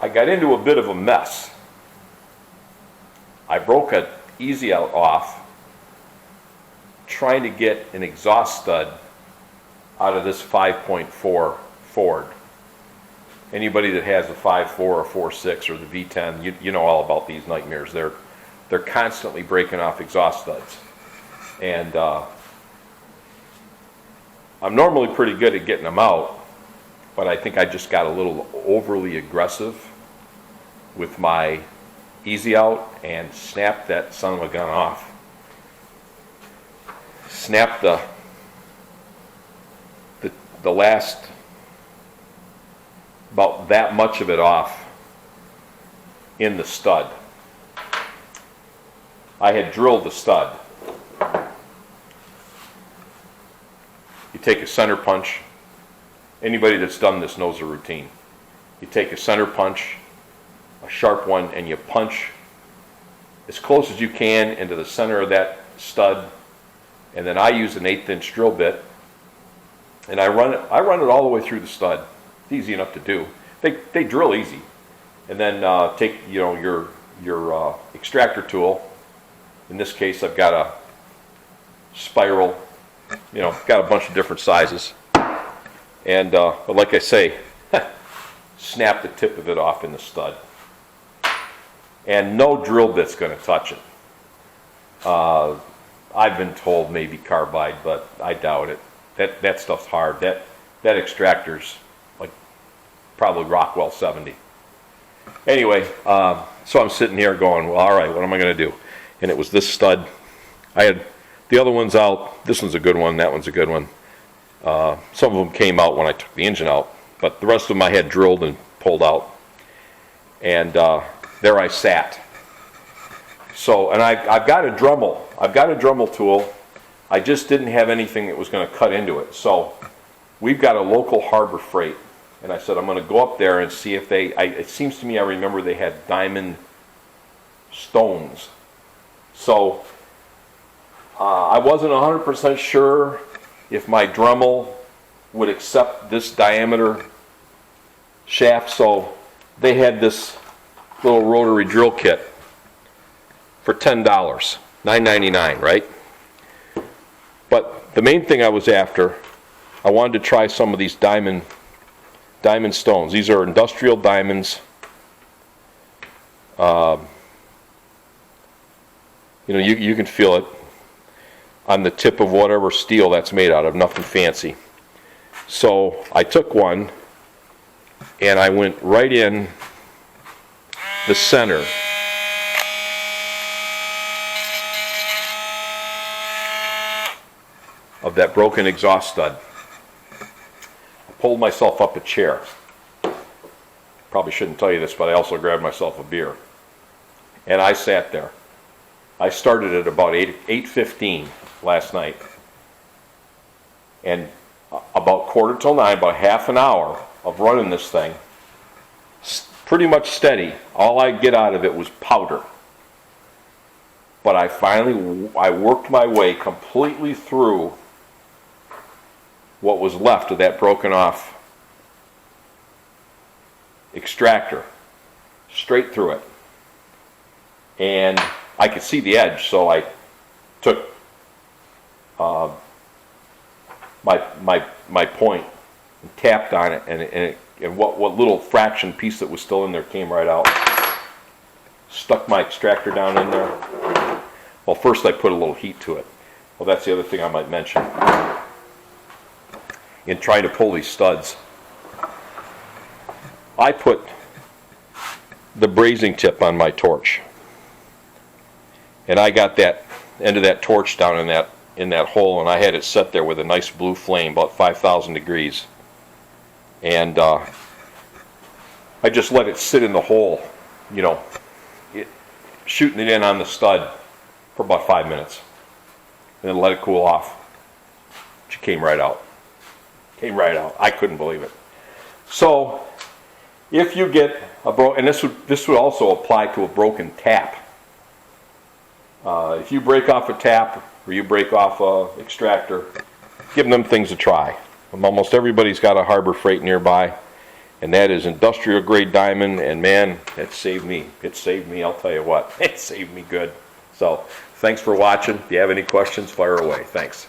I got into a bit of a mess. I broke an easy out off trying to get an exhaust stud out of this 5.4 Ford. Anybody that has a 5.4 or 4.6 or the V10, you know all about these nightmares. They're constantly breaking off exhaust studs. And I'm normally pretty good at getting them out, but I think I just got a little overly aggressive with my easy out and snapped that son of a gun off. Snapped the last, about that much of it off in the stud. I had drilled the stud. You take a center punch. Anybody that's done this knows the routine. You take a center punch, a sharp one, and you punch as close as you can into the center of that stud. And then I use an 1/8 inch drill bit, and I run it all the way through the stud. It's easy enough to do. They drill easy. And then take your extractor tool. In this case, I've got a spiral. Got a bunch of different sizes. And but like I say, snap the tip of it off in the stud. And no drill bit's going to touch it. I've been told maybe carbide, but I doubt it. That stuff's hard. That extractor's like probably Rockwell 70. Anyway, so I'm sitting here going, well, all right, what am I going to do? And it was this stud. I had the other ones out. This one's a good one. That one's a good one. Some of them came out when I took the engine out, but the rest of them I had drilled and pulled out. And there I sat. So, and I've got a Dremel. I've got a Dremel tool. I just didn't have anything that was going to cut into it. So we've got a local Harbor Freight. And I said, I'm going to go up there and see if it seems to me I remember they had diamond stones. So I wasn't 100% sure if my Dremel would accept this diameter shaft. So they had this little rotary drill kit for $10, $9.99, right? But the main thing I was after, I wanted to try some of these diamond stones. These are industrial diamonds. You can feel it on the tip of whatever steel that's made out of, nothing fancy. So I took one and I went right in the center of that broken exhaust stud. I pulled myself up a chair. Probably shouldn't tell you this, but I also grabbed myself a beer. And I sat there. I started at about 8:15 last night. And about 8:45, about half an hour of running this thing, pretty much steady. All I get out of it was powder. But I worked my way completely through what was left of that broken off extractor, straight through it. And I could see the edge, so I took my point and tapped on it, and what little fraction piece that was still in there came right out. Stuck my extractor down in there. Well, first I put a little heat to it. Well, that's the other thing I might mention. In trying to pull these studs, I put the brazing tip on my torch. And I got that end of that torch down in that hole, and I had it set there with a nice blue flame, about 5,000 degrees. And I just let it sit in the hole, shooting it in on the stud for about 5 minutes. And then let it cool off. She came right out. I couldn't believe it. So, if you get and this would also apply to a broken tap. If you break off a tap or you break off a extractor, give them things a try. Almost everybody's got a Harbor Freight nearby, And that is industrial grade diamond, and man, it saved me. It saved me, I'll tell you what. It saved me good. So, thanks for watching. If you have any questions, fire away. Thanks.